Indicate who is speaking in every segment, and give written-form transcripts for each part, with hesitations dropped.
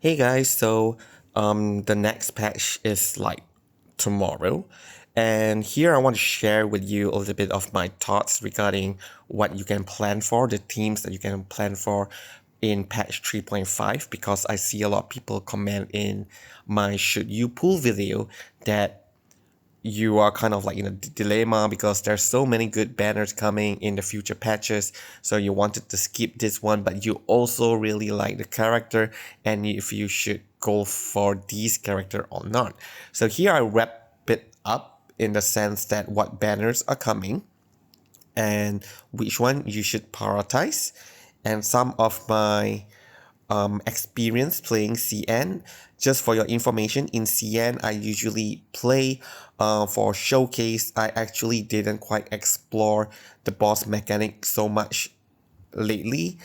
Speaker 1: Hey guys, the next patch is like tomorrow, and here I want to share with you a little bit of my thoughts regarding what you can plan for, the teams that you can plan for in patch 3.5, because I see a lot of people comment in my should you pull video that you are kind of like in a dilemma because there's so many good banners coming in the future patches, so you wanted to skip this one but you also really like the character and if you should go for this character or not. So here I wrap it up in the sense that what banners are coming and which one you should prioritize, and some of my experience playing CN. Just for your information, in CN, I usually play for showcase. I actually didn't quite explore the boss mechanic so much lately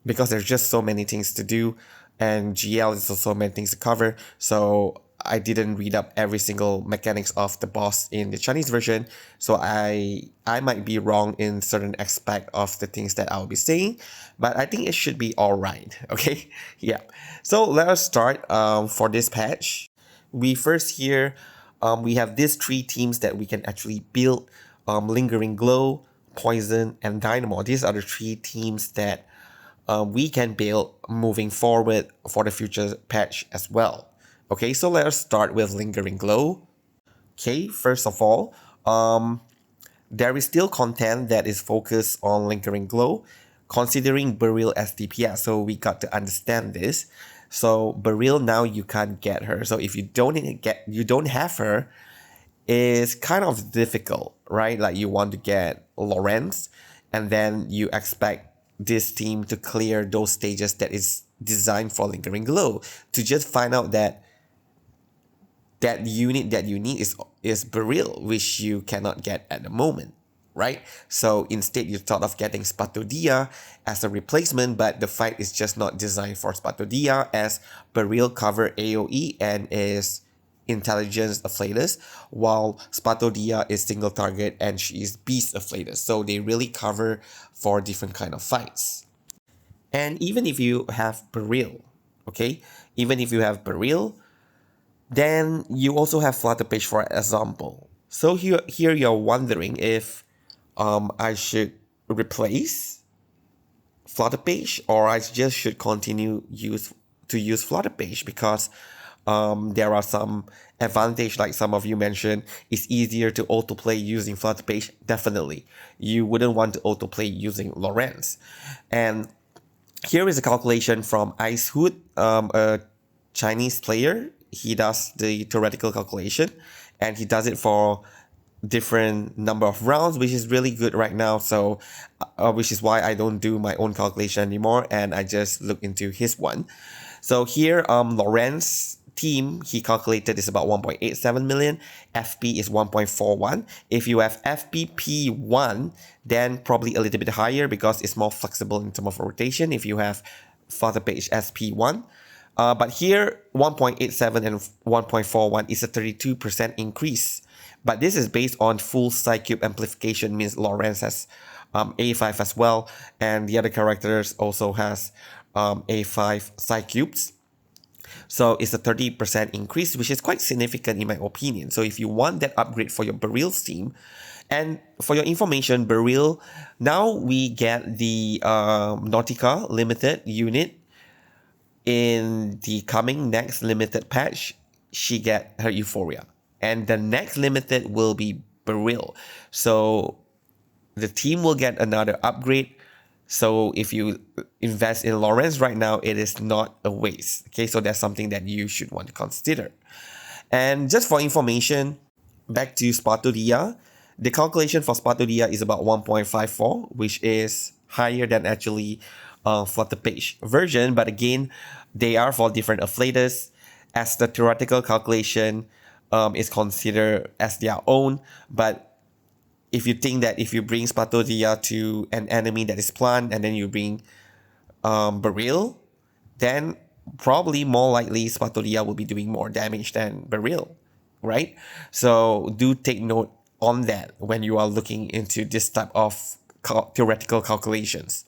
Speaker 1: because there's just so many things to do, and GL is also many things to cover. So I didn't read up every single mechanics of the boss in the Chinese version. So I might be wrong in certain aspect of the things that I'll be saying, but I think it should be all right. Okay, yeah. So let us start for this patch. We first here we have these three teams that we can actually build: Lingering Glow, Poison, and Dynamo. These are the three teams that we can build moving forward for the future patch as well. Okay, so let us start with Lingering Glow. Okay, first of all, there is still content that is focused on Lingering Glow, considering Beryl as DPS. So we got to understand this. So Beryl now you can't get her. So if you don't have her, it's kind of difficult, right? Like you want to get Lawrence, and then you expect this team to clear those stages that is designed for Lingering Glow, to just find out that that unit that you need is Beryl, which you cannot get at the moment, right? So instead you thought of getting Spatodia as a replacement, but the fight is just not designed for Spatodia, as Beryl cover AoE and is intelligence afflatus, while Spatodia is single target and she is beast afflatus. So they really cover for different kind of fights. And even if you have Beryl, okay, even if you have Beryl, then you also have Flutterpage, for example. So here you're wondering if I should replace Flutterpage or I just should continue to use Flutterpage, because there are some advantage, like some of you mentioned. It's easier to autoplay using Flutterpage. Definitely, you wouldn't want to autoplay using Lawrence. And here is a calculation from Ice Hood, a Chinese player. He does the theoretical calculation, and he does it for different number of rounds, which is really good right now. So which is why I don't do my own calculation anymore and I just look into his one. So here Lawrence team, he calculated is about 1.87 million. FP is 1.41. If you have FPP1, then probably a little bit higher because it's more flexible in terms of rotation if you have Flutterpage SP1. But here, 1.87 and 1.41 is a 32% increase. But this is based on full Psycube amplification, means Lawrence has A5 as well, and the other characters also has A5 Psycubes. So it's a 30% increase, which is quite significant in my opinion. So if you want that upgrade for your Beryl team, and for your information, Beryl, now we get the Nautica limited unit. In the coming next limited patch, she get her Euphoria. And the next limited will be Beryl. So the team will get another upgrade. So if you invest in Lawrence right now, it is not a waste. Okay, so that's something that you should want to consider. And just for information, back to Spatodia, the calculation for Spatodia is about 1.54, which is higher than actually Flutterpage version. But again, they are for different afflators, as the theoretical calculation is considered as their own. But if you think that if you bring Spatodia to an enemy that is plant and then you bring Beryl, then probably more likely Spatodia will be doing more damage than Beryl, right? So do take note on that when you are looking into this type of theoretical calculations.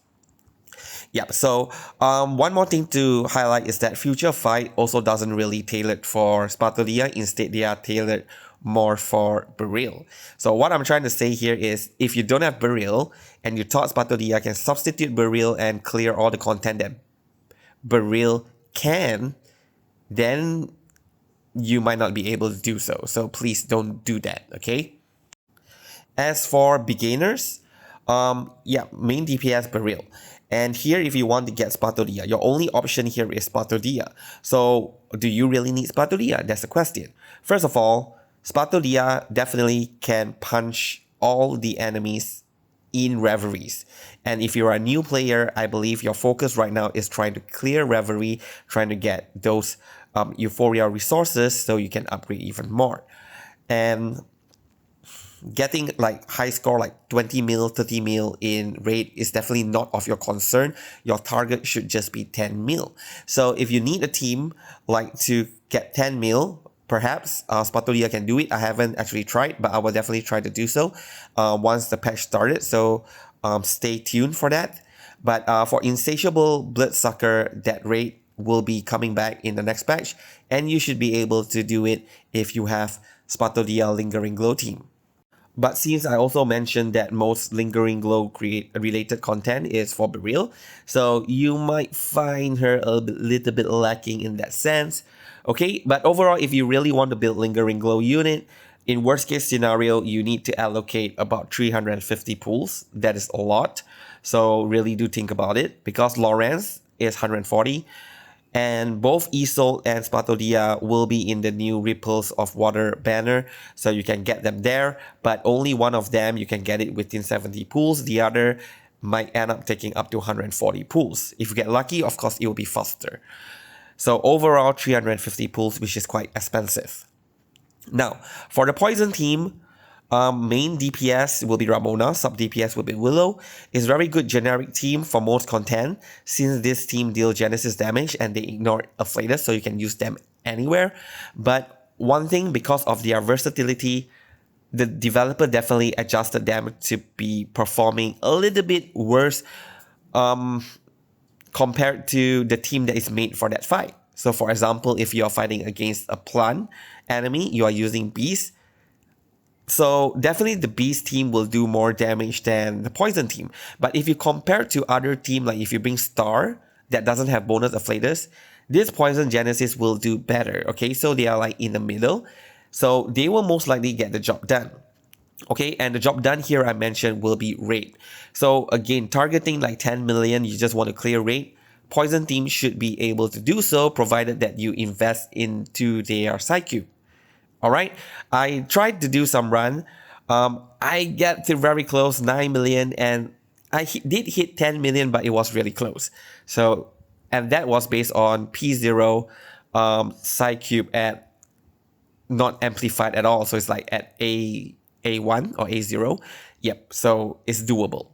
Speaker 1: Yep. So one more thing to highlight is that Future Fight also doesn't really tailored for Spatulia. Instead, they are tailored more for Beryl. So what I'm trying to say here is if you don't have Beryl and you thought Spatulia can substitute Beryl and clear all the content that Beryl can, then you might not be able to do so. So please don't do that, okay? As for beginners, yeah, main DPS Beryl. And here, if you want to get Spatulia, your only option here is Spatulia. So, do you really need Spatulia? That's the question. First of all, Spatulia definitely can punch all the enemies in Reveries. And if you're a new player, I believe your focus right now is trying to clear Reverie, trying to get those Euphoria resources so you can upgrade even more. And getting like high score like 20 mil, 30 mil in raid is definitely not of your concern. Your target should just be 10 mil. So if you need a team like to get 10 mil, perhaps Spatulia can do it. I haven't actually tried, but I will definitely try to do so once the patch started. So stay tuned for that. But for Insatiable Bloodsucker, that raid will be coming back in the next patch, and you should be able to do it if you have Spatulia Lingering Glow team. But since I also mentioned that most Lingering Glow related content is for Beryl, so you might find her a little bit lacking in that sense. Okay, but overall, if you really want to build Lingering Glow unit, in worst case scenario, you need to allocate about 350 pools. That is a lot. So really do think about it, because Lawrence is 140. And both Isol and Spatodia will be in the new Ripples of Water banner, so you can get them there, but only one of them you can get it within 70 pools. The other might end up taking up to 140 pools. If you get lucky, of course, it will be faster. So overall, 350 pools, which is quite expensive. Now, for the Poison team, main DPS will be Ramona, sub DPS will be Willow. It's very good generic team for most content, since this team deal Genesis damage and they ignore Afflatus, so you can use them anywhere. But one thing, because of their versatility, the developer definitely adjusted them to be performing a little bit worse compared to the team that is made for that fight. So for example, if you are fighting against a plant enemy, you are using Beast. So definitely the Beast team will do more damage than the Poison team. But if you compare to other team, like if you bring Star that doesn't have bonus Afflatus, this Poison Genesis will do better. Okay, so they are like in the middle. So they will most likely get the job done. Okay, and the job done here I mentioned will be raid. So again, targeting like 10 million, you just want to clear raid. Poison team should be able to do so, provided that you invest into their side cube. All right, I tried to do some run. I get to very close 9 million, and I did hit 10 million, but it was really close. So, and that was based on P0 side cube at not amplified at all. So it's like at A1 or A0. Yep, so it's doable.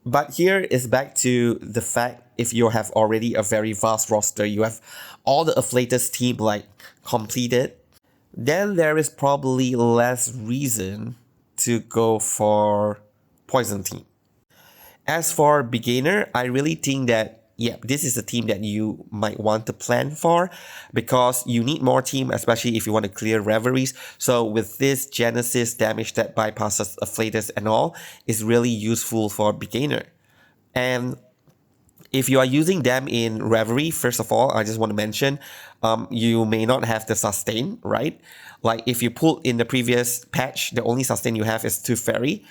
Speaker 1: But here is back to the fact, if you have already a very vast roster, you have all the Afflatus team like completed, then there is probably less reason to go for Poison team. As for beginner, I really think that yeah, this is a team that you might want to plan for, because you need more team, especially if you want to clear Reveries. So with this Genesis damage that bypasses Afflatus and all, is really useful for beginner. And if you are using them in Reverie, first of all, I just want to mention, you may not have the sustain, right? Like if you pulled in the previous patch, the only sustain you have is 2 Fairy.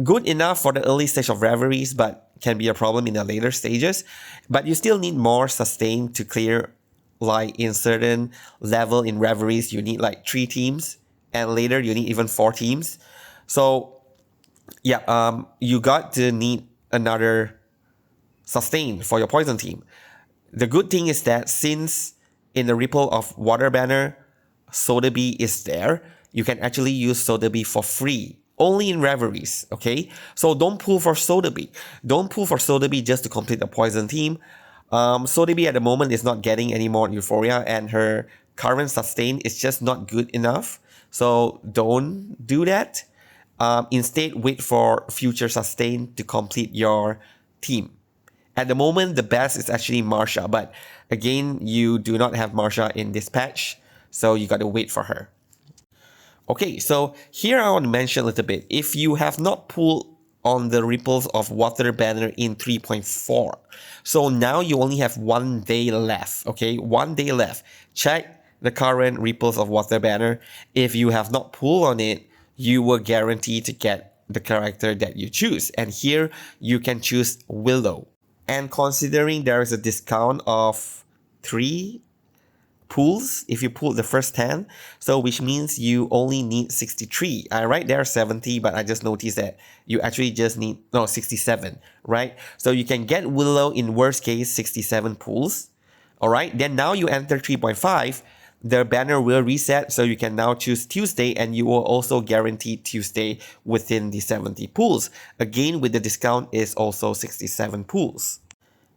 Speaker 1: Good enough for the early stage of Reveries, but can be a problem in the later stages. But you still need more sustain to clear, like in certain level in Reveries, you need like 3 teams, and later you need even 4 teams. So yeah, you got to need another sustain for your Poison team. The good thing is that since in the Ripple of Water banner, Sotheby is there, you can actually use Sotheby for free, only in Reveries, okay? So don't pull for Sotheby. Don't pull for Sotheby just to complete the Poison team. Sotheby at the moment is not getting any more Euphoria, and her current sustain is just not good enough. So don't do that. Instead, wait for future sustain to complete your team. At the moment, the best is actually Marsha, but again, you do not have Marsha in this patch, so you got to wait for her. Okay, so here I want to mention a little bit. If you have not pulled on the ripples of water banner in 3.4, so now you only have 1 day left. Okay, 1 day left. Check the current ripples of water banner. If you have not pulled on it, you will guarantee to get the character that you choose. And here you can choose Willow. And considering there is a discount of 3 pulls if you pull the first 10, so which means you only need 63. I write there 70, but I just noticed that you actually just need 67, right? So you can get Willow in worst case 67 pulls. All right, then now you enter 3.5, the banner will reset, so you can now choose Tuesday, and you will also guarantee Tuesday within the 70 pulls. Again, with the discount is also 67 pulls.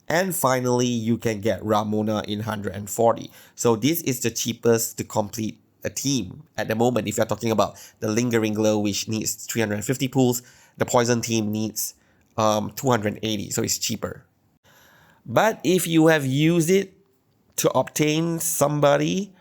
Speaker 1: And finally, you can get Ramona in 140. So this is the cheapest to complete a team at the moment. If you're talking about the Lingering Glow, which needs 350 pulls, the Poison team needs 280, so it's cheaper. But if you have used it to obtain somebody,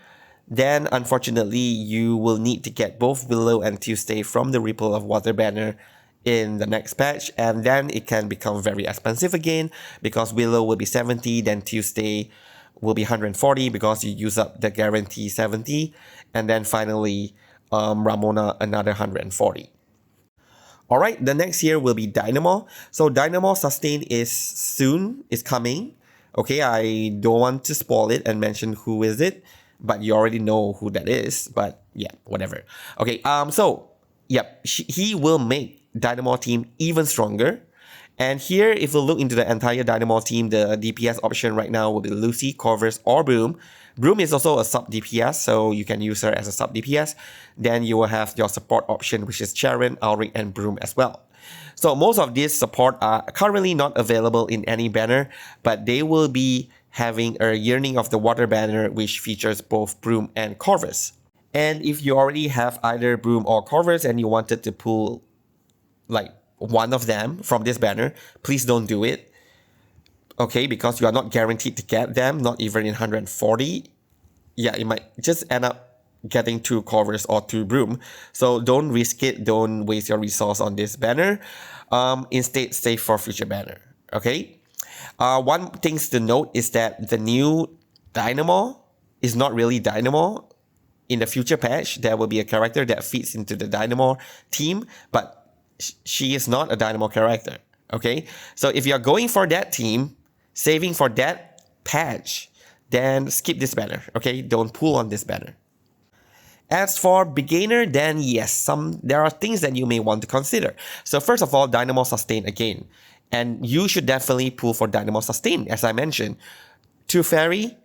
Speaker 1: then unfortunately you will need to get both Willow and Tuesday from the Ripple of Water banner in the next patch, and then it can become very expensive again because Willow will be 70, then Tuesday will be 140 because you use up the guarantee 70, and then finally Ramona another 140. Alright, the next here will be Dynamo. So Dynamo Sustain is coming. Okay, I don't want to spoil it and mention who is it, but you already know who that is, but yeah, whatever. Okay, so yep, he will make Dynamo team even stronger. And here, if we look into the entire Dynamo team, the DPS option right now will be Lucy, Corvus, or Broom. Broom is also a sub DPS, so you can use her as a sub DPS. Then you will have your support option, which is Charon, Alric, and Broom as well. So most of these support are currently not available in any banner, but they will be having a Yearning of the Water banner, which features both Broom and Corvus. And if you already have either Broom or Corvus and you wanted to pull like one of them from this banner, please don't do it. Okay, because you are not guaranteed to get them, not even in 140. Yeah, you might just end up getting 2 Corvus or 2 Broom. So don't risk it, don't waste your resource on this banner. Instead, save for future banner. Okay? One things to note is that the new Dynamo is not really Dynamo. In the future patch, there will be a character that fits into the Dynamo team, but she is not a Dynamo character. Okay? So if you're going for that team, saving for that patch, then skip this banner. Okay? Don't pull on this banner. As for beginner, then yes, there are things that you may want to consider. So first of all, Dynamo Sustain again. And you should definitely pull for Dynamo Sustain, as I mentioned. 2 Fairy,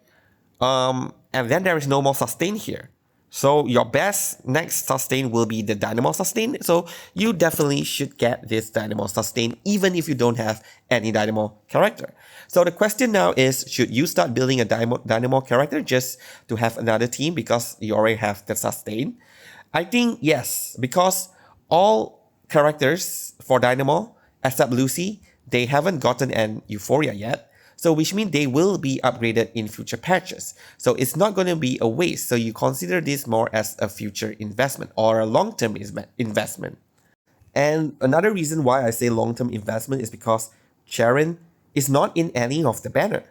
Speaker 1: and then there is no more Sustain here. So your best next Sustain will be the Dynamo Sustain. So you definitely should get this Dynamo Sustain even if you don't have any Dynamo character. So the question now is, should you start building a Dynamo character just to have another team because you already have the Sustain? I think yes, because all characters for Dynamo, except Lucy, they haven't gotten an Euphoria yet. So which means they will be upgraded in future patches. So it's not going to be a waste. So you consider this more as a future investment or a long-term investment. And another reason why I say long-term investment is because Charon is not in any of the banner.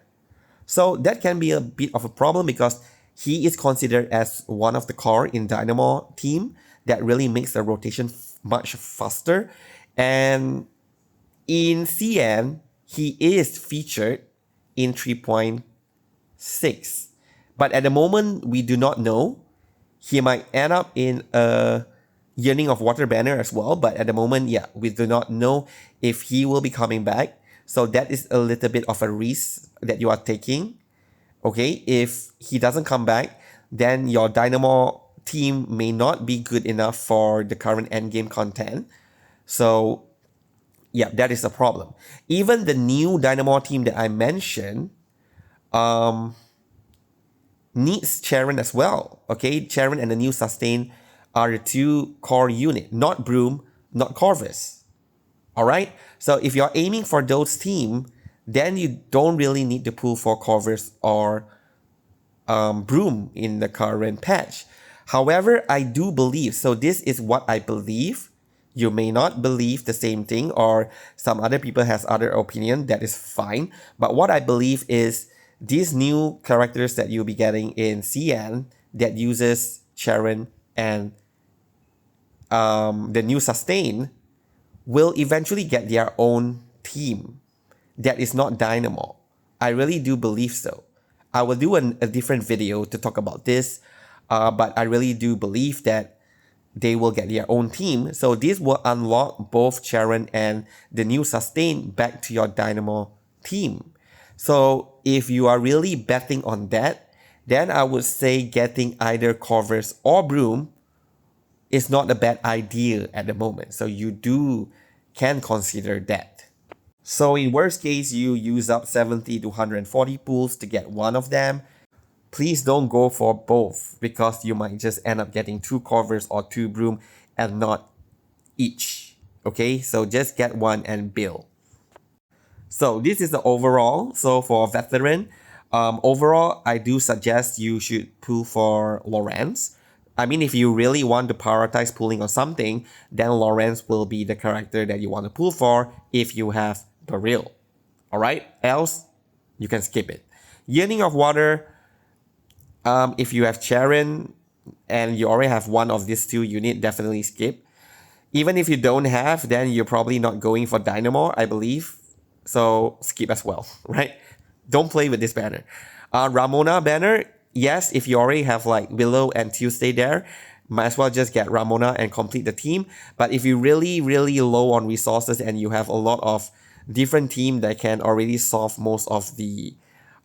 Speaker 1: So that can be a bit of a problem because he is considered as one of the core in Dynamo team that really makes the rotation much faster. And in CN, he is featured in 3.6. But at the moment, we do not know. He might end up in a Yearning of Water banner as well. But at the moment, yeah, we do not know if he will be coming back. So that is a little bit of a risk that you are taking. Okay, if he doesn't come back, then your Dynamo team may not be good enough for the current endgame content. So yeah, that is a problem. Even the new Dynamo team that I mentioned needs Charon as well. Okay, Charon and the new Sustain are the 2 core unit, not Broom, not Corvus. Alright, so if you're aiming for those team, then you don't really need to pull for covers or broom in the current patch. However, I do believe, so this is what I believe. You may not believe the same thing, or some other people has other opinion, that is fine. But what I believe is these new characters that you'll be getting in CN that uses Sharon and the new sustain will eventually get their own team that is not Dynamo. I really do believe so. I will do a different video to talk about this, but I really do believe that they will get their own team. So this will unlock both Sharon and the new sustain back to your Dynamo team. So if you are really betting on that, then I would say getting either covers or broom is not a bad idea at the moment. So you can consider that. So in worst case, you use up 70 to 140 pools to get one of them. Please don't go for both because you might just end up getting 2 covers or 2 broom and not each. Okay, so just get one and build. So this is the overall. So for veteran, overall, I do suggest you should pull for Lawrence. I mean, if you really want to prioritize pulling on something, then Lawrence will be the character that you want to pull for if you have Beryl. Alright, else you can skip it. Yearning of Water, if you have Charon and you already have one of these 2 unit, definitely skip. Even if you don't have, then you're probably not going for Dynamo, I believe. So skip as well, right? Don't play with this banner. Ramona banner, yes, if you already have like Willow and Tuesday there, might as well just get Ramona and complete the team. But if you're really, really low on resources and you have a lot of different team that can already solve most of the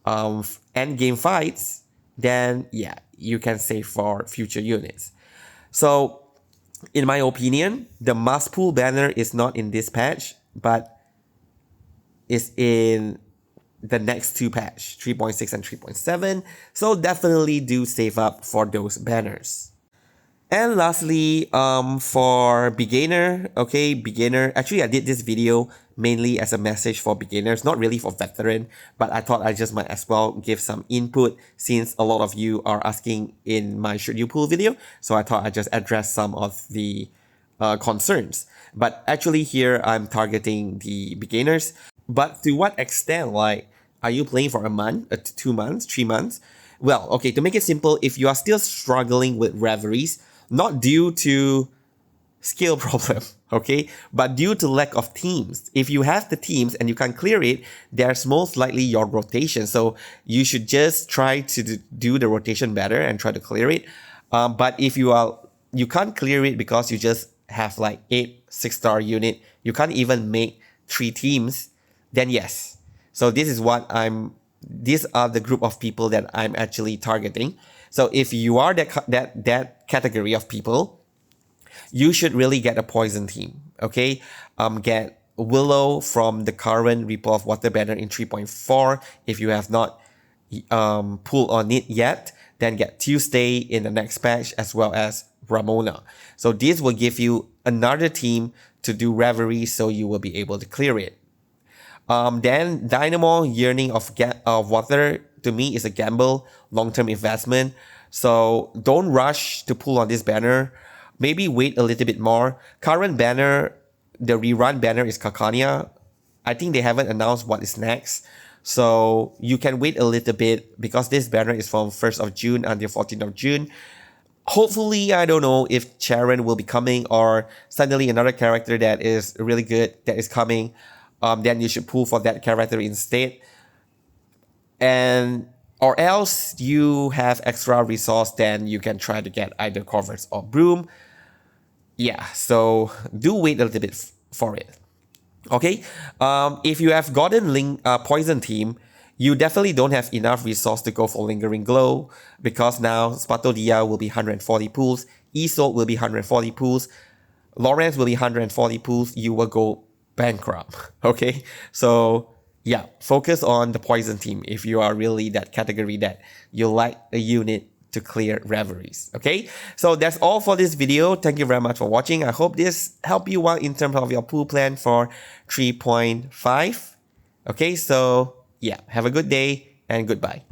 Speaker 1: end game fights, then yeah, you can save for future units. So in my opinion, the must pull banner is not in this patch, but is in the next 2 patch, 3.6 and 3.7. So definitely do save up for those banners. And lastly, for beginner, okay, beginner. Actually, I did this video mainly as a message for beginners, not really for veteran, but I thought I just might as well give some input since a lot of you are asking in my should you pull video. So I thought I'd just address some of the concerns. But actually here I'm targeting the beginners. But to what extent, like, are you playing for a month, 2 months, 3 months? Well, okay, to make it simple, if you are still struggling with reveries, not due to skill problem, okay, but due to lack of teams. If you have the teams and you can't clear it, there's most likely your rotation. So you should just try to do the rotation better and try to clear it. But if you can't clear it because you just have like 8 6-star unit, you can't even make 3 teams, then yes. So these are the group of people that I'm actually targeting. So if you are that category of people, you should really get a poison team, okay? Get Willow from the current Ripple of Water banner in 3.4. If you have not pulled on it yet, then get Tuesday in the next patch as well as Ramona. So this will give you another team to do Reverie, so you will be able to clear it. Then Dynamo Yearning of Water to me is a gamble, long-term investment. So don't rush to pull on this banner. Maybe wait a little bit more. Current banner, the rerun banner is Kakania. I think they haven't announced what is next. So you can wait a little bit because this banner is from 1st of June until 14th of June. Hopefully, I don't know if Sharon will be coming or suddenly another character that is really good that is coming. Then you should pull for that character instead. Or else you have extra resource, then you can try to get either covers or broom. Yeah, so do wait a little bit for it. Okay, if you have gotten Poison Team, you definitely don't have enough resource to go for Lingering Glow because now Spatodia will be 140 pools, Isolde will be 140 pools, Lawrence will be 140 pools, you will go bankrupt. Okay, so yeah, focus on the Poison Team if you are really that category that you like a unit to clear reveries. Okay, so that's all for this video. Thank you very much for watching. I hope this helped you out in terms of your pool plan for 3.5. Okay, so yeah, have a good day and goodbye.